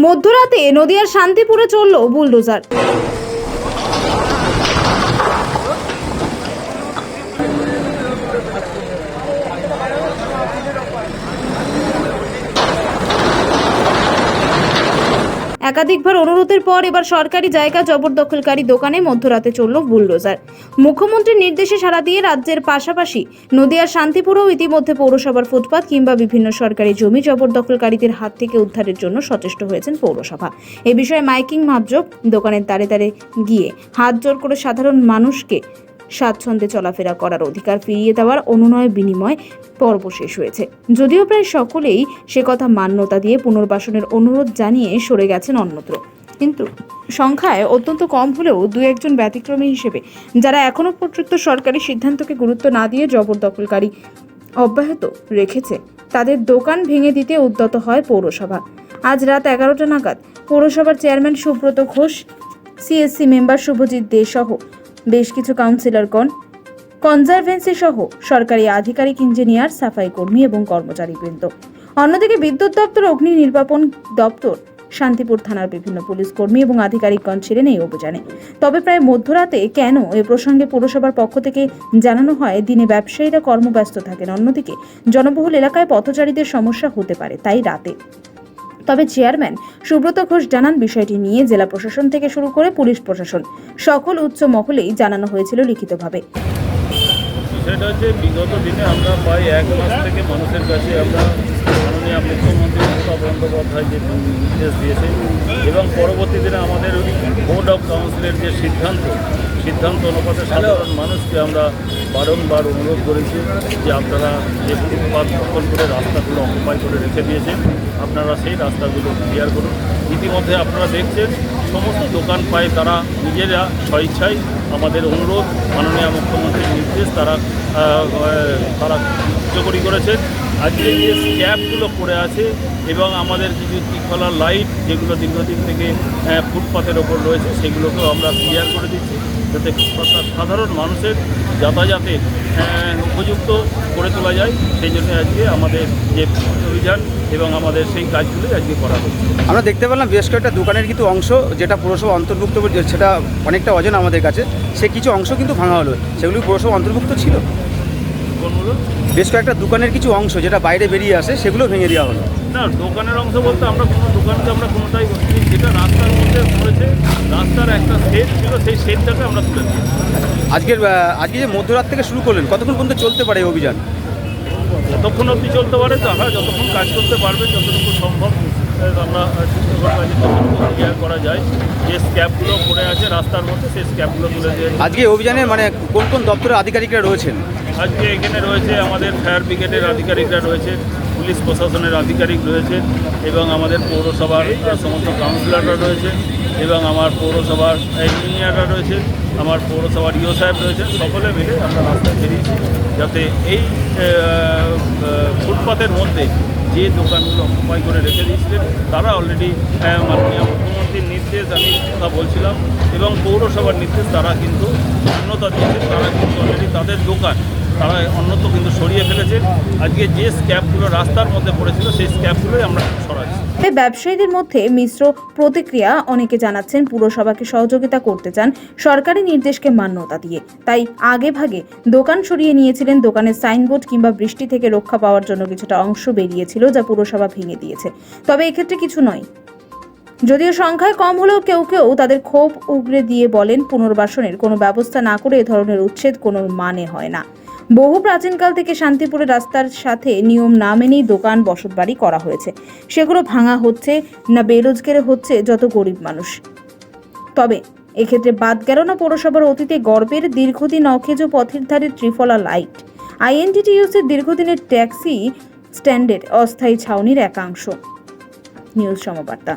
মধ্যরাতে নদিয়ার শান্তিপুরে চলল বুলডোজার। একাধিকবার অনুরোধের পর এবার সরকারি জায়গা জবরদখলকারী দোকানে মধ্যরাতে চলল বুলডোজার। মুখ্যমন্ত্রীর নির্দেশে সাড়া দিয়ে রাজ্যের পাশাপাশি নদিয়ার শান্তিপুরেও ইতিমধ্যে পৌরসভার ফুটপাত কিংবা বিভিন্ন সরকারি জমি জবরদখলকারীদের হাত থেকে উদ্ধারের জন্য সচেষ্ট হয়েছেন পৌরসভা। এ বিষয়ে মাইকিং মাপজোক, দোকানের দ্বারে দ্বারে গিয়ে হাত জোড় করে সাধারণ মানুষকে স্বাচ্ছন্দ্যে চলাফেরা করার অধিকার ফিরিয়ে দেওয়ার অনুনয় বিনিময় পর্ব শেষ হয়েছে। যদিও প্রায় সকলেই সে কথা মান্যতা দিয়ে পুনর্বাসনের অনুরোধ জানিয়ে সরে গেছেন অন্যত্র, কিন্তু সংখ্যায় অত্যন্ত কম হলেও দু একজন ব্যতিক্রমী হিসেবে যারা এখনো পর্যন্ত সরকারি সিদ্ধান্তকে গুরুত্ব না দিয়ে জবরদখলকারী অব্যাহত রেখেছে, তাদের দোকান ভেঙে দিতে উদ্যত হয় পৌরসভা। আজ রাত 11টা নাগাদ পৌরসভার chairman Subrata Ghosh, CSC member Subhajit De সহ বেশ কিছু কাউন্সিলরগণ, কনজারভেন্সি সহ সরকারি আধিকারিক, ইঞ্জিনিয়ার, সাফাই কর্মী এবং কর্মচারীবৃন্দ। অন্যদিকে বিদ্যুৎ দপ্তর, অগ্নি নির্বাপন দপ্তর, শান্তিপুর থানার বিভিন্ন পুলিশ কর্মী এবং আধিকারিকগণ ছিলেন এই অভিযানে। তবে প্রায় মধ্যরাতে কেন এ প্রসঙ্গে পৌরসভার পক্ষ থেকে জানানো হয়, দিনে ব্যবসায়ীরা কর্মব্যস্ত থাকেন, অন্যদিকে জনবহুল এলাকায় পথচারীদের সমস্যা হতে পারে, তাই রাতে। তবে চেয়ারম্যান সুব্রত ঘোষ জানান, বিষয়টি নিয়ে জেলা প্রশাসন থেকে শুরু করে পুলিশ প্রশাসন সকল উচ্চ মহলেই জানানো হয়েছিল লিখিতভাবে। সেটা হচ্ছে বিগত দিনে আমরা প্রায় 1 মাস থেকে মানুষের কাছে আমরা মাননীয় মুখ্যমন্ত্রী মমতা বন্দ্যোপাধ্যায় যে নির্দেশ দিয়েছে এবং পরবর্তী দিনে আমাদের বোর্ড অফ কাউন্সিলের যে সিদ্ধান্ত অনুপাতে সাধারণ মানুষকে আমরা বারংবার অনুরোধ করেছি যে আপনারা যে ফুটপাত দখল করে রাস্তাগুলো অকুপাই করে রেখে দিয়েছেন, আপনারা সেই রাস্তাগুলো ক্লিয়ার করুন। ইতিমধ্যে আপনারা দেখছেন সমস্ত দোকান পায় তারা নিজেরা স্বইচ্ছায় আমাদের অনুরোধ, মাননীয় মুখ্যমন্ত্রীর নির্দেশ তারা কার্যকরী করেছেন। আজকে যে স্ক্যাপগুলো পড়ে আছে এবং আমাদের কিছু ত্রিফলার লাইট যেগুলো দীর্ঘদিন থেকে ফুটপাতের ওপর রয়েছে, সেগুলোকেও আমরা ক্লিয়ার করে দিচ্ছি যাতে সাধারণ মানুষের যাতায়াতের উপযুক্ত করে তোলা যায়। সেই জন্য আজকে আমাদের যে অভিযান এবং আমাদের সেই কাজগুলোই আজকে করা হচ্ছে। আমরা দেখতে পেলাম বেশ কয়েকটা দোকানের কিন্তু অংশ যেটা পুরসভা অন্তর্ভুক্ত, সেটা অনেকটা অজানা আমাদের কাছে, সে কিছু অংশ কিন্তু ভাঙা হলো, সেগুলি পুরসভা অন্তর্ভুক্ত ছিল। কোনগুলো? বেশ কয়েকটা দোকানের কিছু অংশ যেটা বাইরে বেরিয়ে আসে সেগুলো ভেঙে দেওয়া হলো। না, দোকানের অংশ বলতে আমরা কোনো দোকানকে আমরা কোনোটাই বলছি, যেটা রাস্তার মধ্যে পড়েছে, রাস্তার একটা শেড ছিল, সেই শেডটাকে আমরা তুলে দিই। আজকে যে মধ্যরাত থেকে শুরু করলেন, কতক্ষণ পর্যন্ত চলতে পারে এই অভিযান? যতক্ষণ অবধি চলতে পারে, তারা যতক্ষণ কাজ করতে পারবে, যতটুকু সম্ভব আমরা ক্লিয়ার করা যায়। যে স্ক্যাপগুলো পড়ে আছে রাস্তার মধ্যে, সেই স্ক্যাপগুলো তুলে দিয়ে। আজকে অভিযানে কোন কোন দপ্তরের আধিকারিকরা রয়েছেন? আজকে এখানে রয়েছে আমাদের ফায়ার ব্রিগেডের আধিকারিকরা রয়েছে, পুলিশ প্রশাসনের আধিকারিক রয়েছে এবং আমাদের পৌরসভার সমস্ত কাউন্সিলররা রয়েছে এবং আমার পৌরসভার ইঞ্জিনিয়াররা রয়েছে, আমার পৌরসভার ইও সাহেব রয়েছেন। সকলে মিলে আমরা রাস্তায় বেরিয়েছি যাতে এই ফুটপাতের মধ্যে যে দোকানগুলো অকুপাই করে রেখে দিয়েছিলেন, তারা অলরেডি মাননীয় মুখ্যমন্ত্রীর নির্দেশ, আমি কথা বলছিলাম, এবং পৌরসভার নির্দেশ তারা কিন্তু মান্যতা দিয়েছে। তারা কিন্তু অলরেডি তাদের দোকান তারা অন্যত্র কিন্তু সরিয়ে ফেলেছে। আজকে যে স্ক্যাপগুলো রাস্তার মধ্যে পড়েছিল, সেই স্ক্যাপগুলোই আমরা সরাচ্ছি। ব্যবসায়ীদের মধ্যে মিশ্র প্রতিক্রিয়া। অনেকে জানাচ্ছেন পুরসভাকে সহযোগিতা করতে চান সরকারি নির্দেশকে মান্যতা দিয়ে, তাই আগে ভাগে দোকান সরিয়ে নিয়েছিলেন। দোকানের সাইনবোর্ড কিংবা বৃষ্টি থেকে রক্ষা পাওয়ার জন্য কিছুটা অংশ বেরিয়েছিল, যা পুরসভা ভেঙে দিয়েছে। তবে এক্ষেত্রে কিছু নয়। যদিও সংখ্যায় কম হলেও কেউ কেউ তাদের ক্ষোভ উগরে দিয়ে বলেন, পুনর্বাসনের কোনো ব্যবস্থা না করে এ ধরনের উচ্ছেদ কোনো মানে হয় না। বহু প্রাচীনকাল থেকে শান্তিপুরের রাস্তার সাথে নিয়ম না মেনেই দোকান বসতবাড়ি করা হয়েছে, সেগুলো ভাঙা হচ্ছে না বেরোজগারে হচ্ছে যত গরিব মানুষ। তবে এক্ষেত্রে বাদ গেল না পৌরসভার অতীতে গর্বের দীর্ঘদিন অকেজো পথের ধারে ত্রিফলা লাইট, আইএনটিটিইউসির দীর্ঘদিনের ট্যাক্সি স্ট্যান্ডের অস্থায়ী ছাউনির একাংশ। নিউজ সমবার্তা।